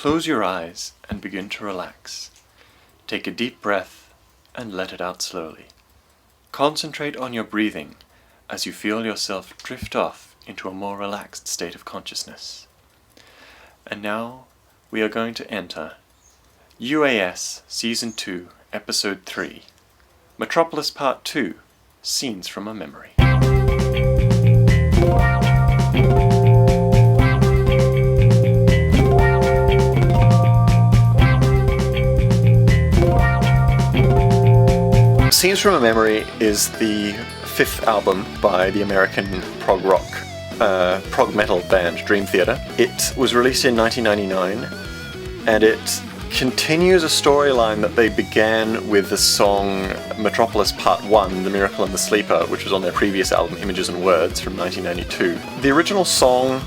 Close your eyes and begin to relax. Take a deep breath and let it out slowly. Concentrate on your breathing as you feel yourself drift off into a more relaxed state of consciousness. And now we are going to enter UAS Season 2, Episode 3, Metropolis Pt.2, Scenes from a Memory. Scenes from a Memory is the fifth album by the American prog rock, prog metal band Dream Theater. It was released in 1999, and it continues a storyline that they began with the song Metropolis Pt.1, The Miracle and the Sleeper, which was on their previous album, Images and Words, from 1992. The original song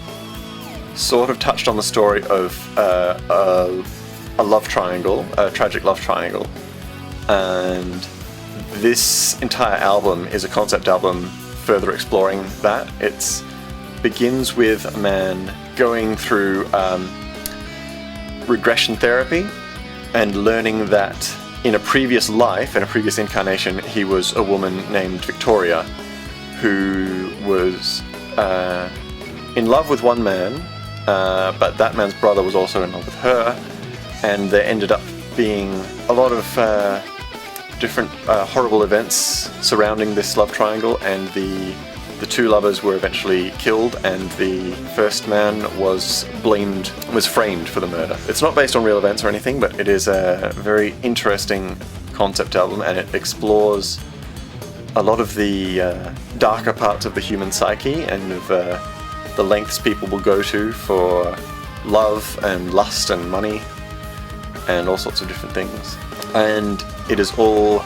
sort of touched on the story of a love triangle, a tragic love triangle, and this entire album is a concept album further exploring that. It begins with a man going through regression therapy and learning that in a previous life, in a previous incarnation, he was a woman named Victoria who was in love with one man, but that man's brother was also in love with her, and there ended up being a lot of different horrible events surrounding this love triangle, and the two lovers were eventually killed, and the first man was framed for the murder. It's not based on real events or anything, but it is a very interesting concept album, and it explores a lot of the darker parts of the human psyche and of the lengths people will go to for love and lust and money and all sorts of different things. And it is all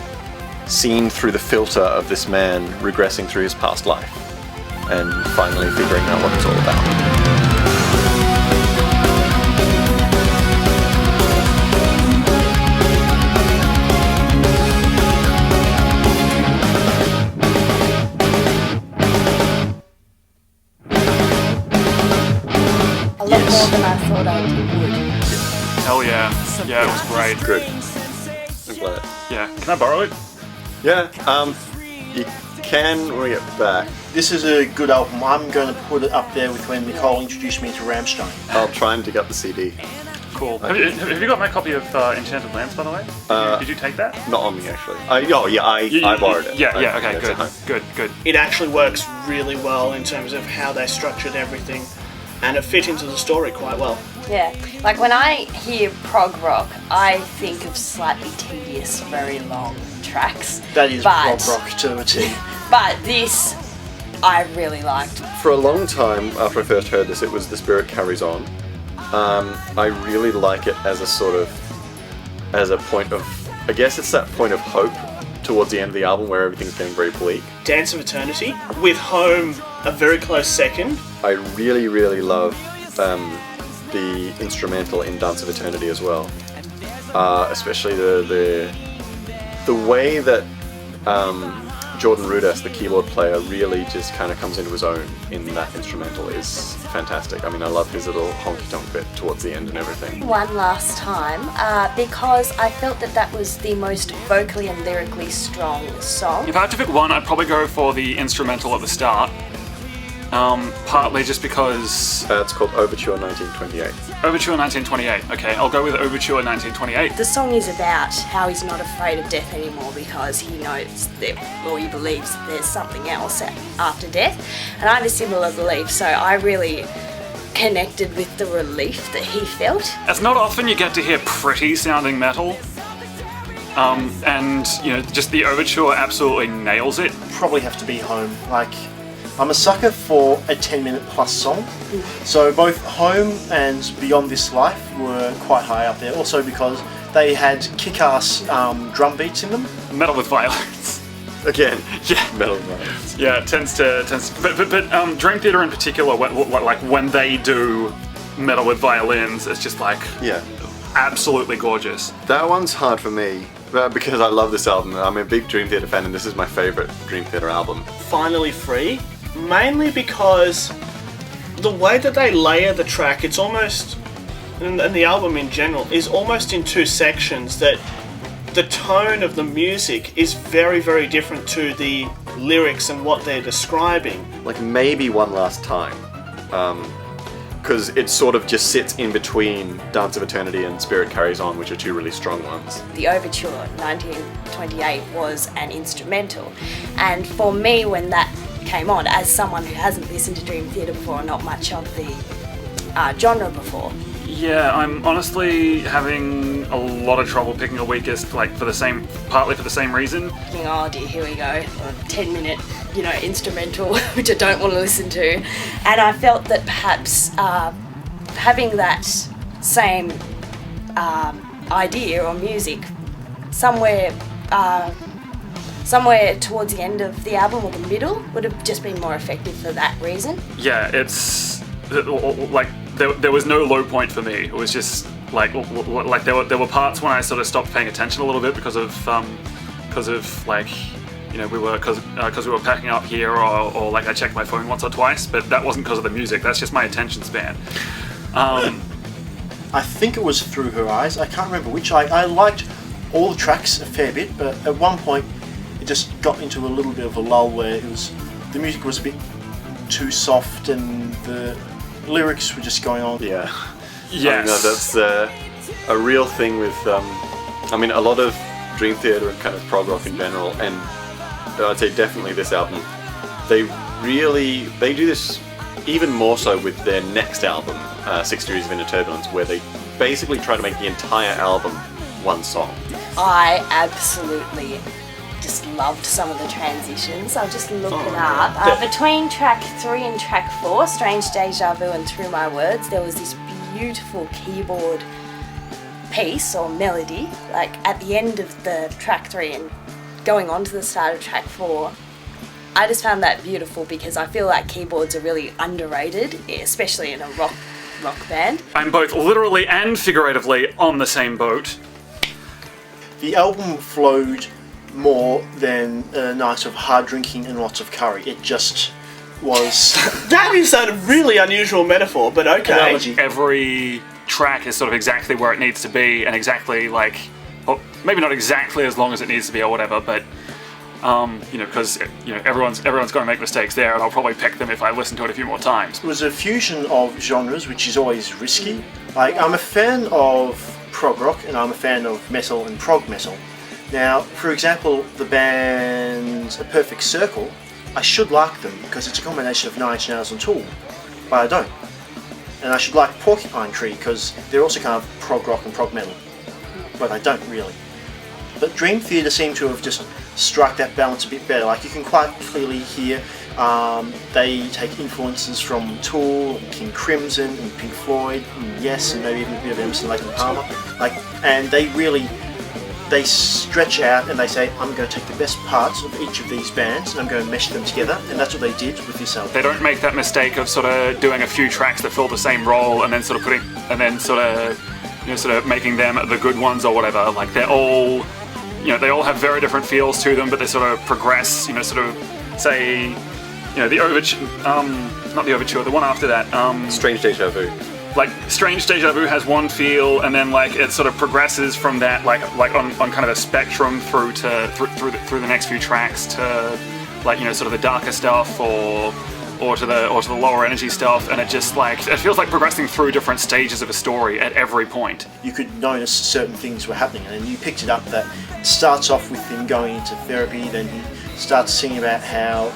seen through the filter of this man regressing through his past life and finally figuring out what it's all about. A lot more than I thought I would. Hell yeah. Yeah, it was great. Good. I'm glad. Yeah. Can I borrow it? Yeah, you can when we get back. This is a good album. I'm going to put it up there with when Nicole introduced me to Rammstein. I'll try and dig up the CD. Cool. Have you got my copy of Enchanted Lands, by the way? Did you take that? Not on me, actually. I borrowed it. Yeah, okay, good. It actually works really well in terms of how they structured everything, and it fit into the story quite well. Yeah, like when I hear prog rock, I think of slightly tedious, very long tracks. That is prog rock to a T. But this, I really liked. For a long time after I first heard this, it was The Spirit Carries On. I really like it as a point of, I guess it's that point of hope towards the end of the album where everything's getting very bleak. Dance of Eternity, with Home a very close second. I really, really love the instrumental in Dance of Eternity as well. Especially the way that Jordan Rudess, the keyboard player, really just kind of comes into his own in that instrumental is fantastic. I mean, I love his little honky-tonk bit towards the end and everything. One last time, because I felt that was the most vocally and lyrically strong song. If I had to pick one, I'd probably go for the instrumental at the start. Partly just because... it's called Overture 1928. Overture 1928, okay, I'll go with Overture 1928. The song is about how he's not afraid of death anymore because he knows that, or he believes that there's something else after death. And I have a similar belief, so I really connected with the relief that he felt. It's not often you get to hear pretty sounding metal. And, just the Overture absolutely nails it. Probably have to be Home. I'm a sucker for a 10-minute plus song. So both Home and Beyond This Life were quite high up there, also because they had kick-ass drum beats in them. Metal with violence. Again, yeah, metal with violence. Yeah, it tends to. But Dream Theater in particular, when they do metal with violins, it's just absolutely gorgeous. That one's hard for me. Because I love this album. I'm a big Dream Theater fan, and this is my favourite Dream Theater album. Finally Free, mainly because the way that they layer the track, it's almost and the album in general, is almost in two sections, that the tone of the music is very, very different to the lyrics and what they're describing. Like maybe One Last Time, because it sort of just sits in between Dance of Eternity and Spirit Carries On, which are two really strong ones. The Overture 1928 was an instrumental, and for me when that came on, as someone who hasn't listened to Dream Theater before, not much of the genre before. Yeah, I'm honestly having a lot of trouble picking a weakest, like partly for the same reason. Thinking, oh dear, here we go, a 10-minute, instrumental, which I don't want to listen to. And I felt that perhaps having that same idea or music somewhere towards the end of the album or the middle would have just been more effective for that reason. Yeah, it's like there was no low point for me. It was just like there were parts when I sort of stopped paying attention a little bit because of like we were packing up here or like I checked my phone once or twice, but that wasn't because of the music. That's just my attention span. I think it was Through Her Eyes. I can't remember which. I liked all the tracks a fair bit, but at one point it just got into a little bit of a lull where the music was a bit too soft and the lyrics were just going on. Yeah. Yes. That's a real thing with, a lot of Dream Theater and kind of prog rock in general, and I'd say definitely this album, they do this even more so with their next album, 6 Degrees of Inner Turbulence, where they basically try to make the entire album one song. I absolutely just loved some of the transitions. I'll just look it up. Between track 3 and track 4, Strange Deja Vu and Through My Words, there was this beautiful keyboard piece or melody, like at the end of the track 3 and going on to the start of track 4. I just found that beautiful because I feel like keyboards are really underrated, especially in a rock band. I'm both literally and figuratively on the same boat. The album flowed more than a night of hard drinking and lots of curry. It just was... That is a really unusual metaphor, but okay. Analogy. Every track is sort of exactly where it needs to be, and exactly maybe not exactly as long as it needs to be or whatever, but because everyone's going to make mistakes there, and I'll probably pick them if I listen to it a few more times. It was a fusion of genres, which is always risky. Like, I'm a fan of prog rock, and I'm a fan of metal and prog metal. Now, for example, the band A Perfect Circle, I should like them because it's a combination of Nine Inch Nails and Tool, but I don't. And I should like Porcupine Tree because they're also kind of prog rock and prog metal, but I don't really. But Dream Theater seem to have just struck that balance a bit better. Like, you can quite clearly hear they take influences from Tool, and King Crimson, and Pink Floyd, and Yes, and maybe even a bit of Emerson, Lake and Palmer. And they stretch out and they say, I'm going to take the best parts of each of these bands and I'm going to mesh them together, and that's what they did with this album. They don't make that mistake of sort of doing a few tracks that fill the same role and then sort of making them the good ones or whatever. Like, they're all, they all have very different feels to them, but they sort of progress, say, the Overture, not the Overture, the one after that. Strange Deja Vu. Like, Strange Deja Vu has one feel, and then it sort of progresses from that, like on kind of a spectrum through the next few tracks to, sort of the darker stuff or to the lower energy stuff, and it just it feels like progressing through different stages of a story at every point. You could notice certain things were happening, and you picked it up that it starts off with him going into therapy, then he starts singing about how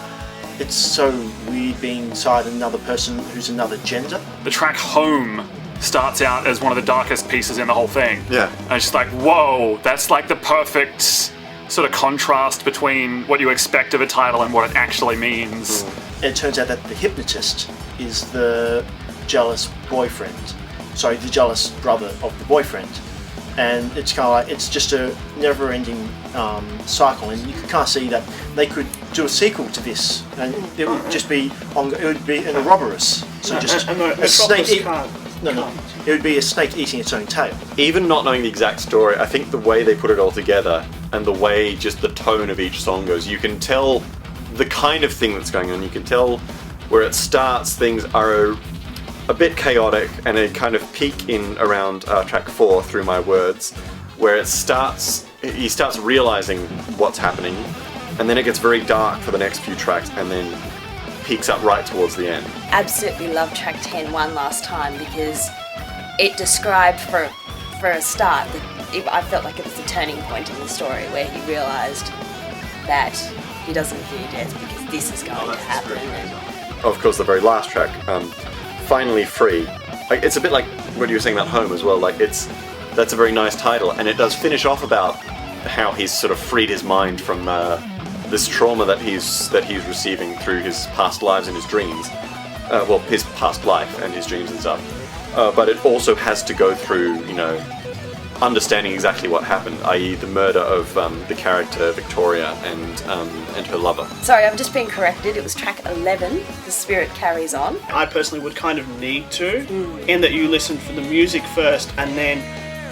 it's so weird being inside another person who's another gender. The track Home starts out as one of the darkest pieces in the whole thing. Yeah. And it's just like, whoa, that's like the perfect sort of contrast between what you expect of a title and what it actually means. It turns out that the hypnotist is the jealous boyfriend. Sorry, the jealous brother of the boyfriend. And it's kind of like, it's just a never-ending cycle, and you can kind of see that they could do a sequel to this, and it would just be it would be an Ouroboros. So just a snake. It would be a snake eating its own tail. Even not knowing the exact story, I think the way they put it all together and the way just the tone of each song goes, you can tell the kind of thing that's going on. You can tell where it starts. Things are a bit chaotic and a kind of peak in around track 4, Through My Words, where he starts realizing what's happening, and then it gets very dark for the next few tracks, and then peaks up right towards the end. Absolutely loved track 10 one last time because it described for a start I felt like it was the turning point in the story where he realised that he doesn't fear death because this is going to happen. Of course, the very last track, Finally Free. Like, it's a bit like what you were saying about Home as well. Like, that's a very nice title, and it does finish off about how he's sort of freed his mind from this trauma that he's receiving through his past lives and his dreams. Well, his past life and his dreams and stuff. But it also has to go through, understanding exactly what happened, i.e. the murder of the character Victoria and her lover. Sorry, I've just been corrected. It was track 11, The Spirit Carries On. I personally would kind of need to, in that you listen for the music first, and then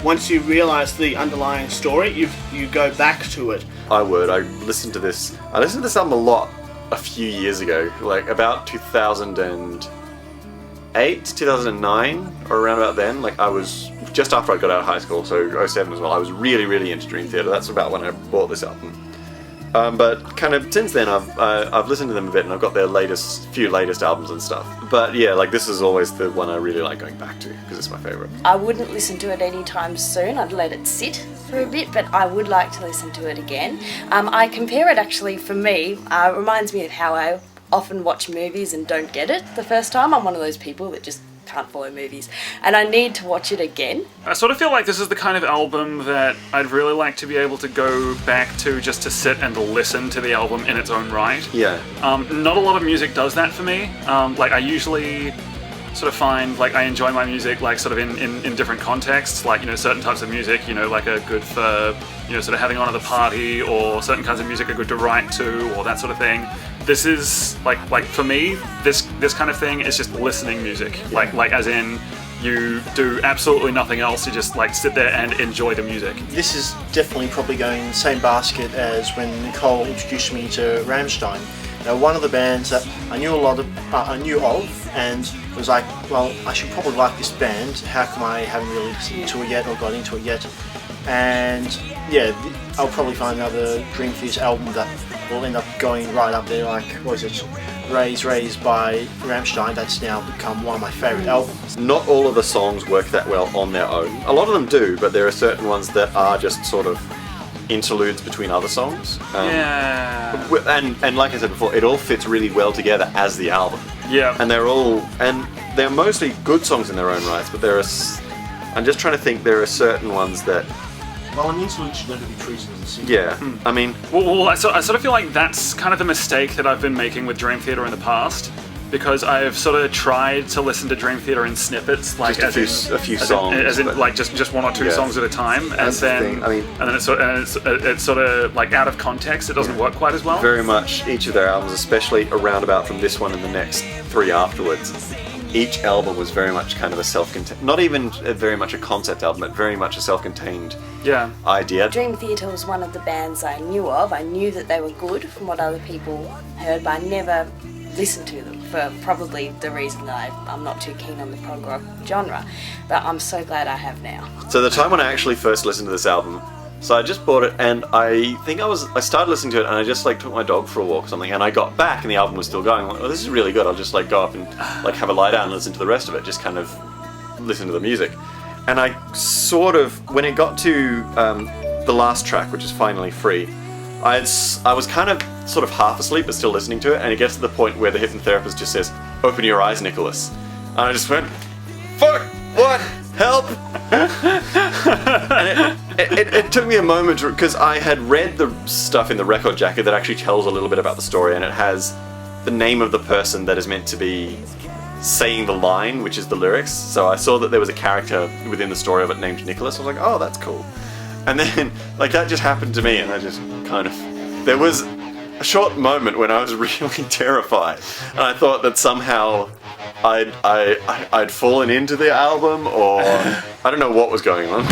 once you realise the underlying story, you go back to it. I listened to this album a lot a few years ago, like about 2008, 2009, or around about then. Like, I was just after I got out of high school, so 07 as well. I was really, really into Dream Theater. That's about when I bought this album. But kind of since then, I've listened to them a bit, and I've got their few latest albums and stuff. But yeah, like, this is always the one I really like going back to because it's my favourite. I wouldn't listen to it anytime soon. I'd let it sit for a bit, but I would like to listen to it again. I compare it actually, for me, it reminds me of how I often watch movies and don't get it the first time. I'm one of those people that just can't follow movies, and I need to watch it again. I sort of feel like this is the kind of album that I'd really like to be able to go back to just to sit and listen to the album in its own right. Yeah. Not a lot of music does that for me. Like, I usually sort of find, like, I enjoy my music, like, sort of in different contexts, like, certain types of music, like, are good for, sort of having on at the party, or certain kinds of music are good to write to, or that sort of thing. This is, like for me, this kind of thing is just listening music. Like as in, you do absolutely nothing else, you just, like, sit there and enjoy the music. This is definitely probably going in the same basket as when Nicole introduced me to Rammstein. One of the bands that I knew of, and was like, well, I should probably like this band. How come I haven't really listened to it yet or got into it yet? And yeah, I'll probably find another Dream Theater album that will end up going right up there, like, what is it, Raise by Rammstein. That's now become one of my favourite albums. Not all of the songs work that well on their own. A lot of them do, but there are certain ones that are just sort of interludes between other songs. Yeah. And like I said before, it all fits really well together as the album. Yeah. And they're mostly good songs in their own rights, but I'm just trying to think, there are certain ones that... Well, an interlude should never be treated as a single. Yeah, I mean... Well, I sort of feel like that's kind of the mistake that I've been making with Dream Theater in the past, because I've sort of tried to listen to Dream Theater in snippets, like just a few songs, like just one or two songs at a time, and then it's sort of like out of context. It doesn't work quite as well. Very much each of their albums, especially around about from this one and the next 3 afterwards. Each album was very much kind of a self-contained, not even very much a concept album, but very much a self-contained idea. Dream Theater was one of the bands I knew of. I knew that they were good from what other people heard, but I never listened to them for probably the reason that I'm not too keen on the prog rock genre. But I'm so glad I have now. So the time when I actually first listened to this album, so I just bought it, and I think I started listening to it, and I just, like, took my dog for a walk or something, and I got back and the album was still going. I'm like, oh, this is really good. I'll just, like, go up and, like, have a lie down and listen to the rest of it, just kind of listen to the music. And I sort of, when it got to the last track, which is Finally Free, I was kind of sort of half asleep but still listening to it, and it gets to the point where the hypnotherapist just says, "Open your eyes, Nicholas." And I just went, "Fuck! What? Help!" And it took me a moment, because I had read the stuff in the record jacket that actually tells a little bit about the story, and it has the name of the person that is meant to be saying the line, which is the lyrics. So I saw that there was a character within the story of it named Nicholas. I was like, oh, that's cool. And then, like, that just happened to me, and I just kind of... There was a short moment when I was really terrified, and I thought that somehow I'd fallen into the album, or I don't know what was going on.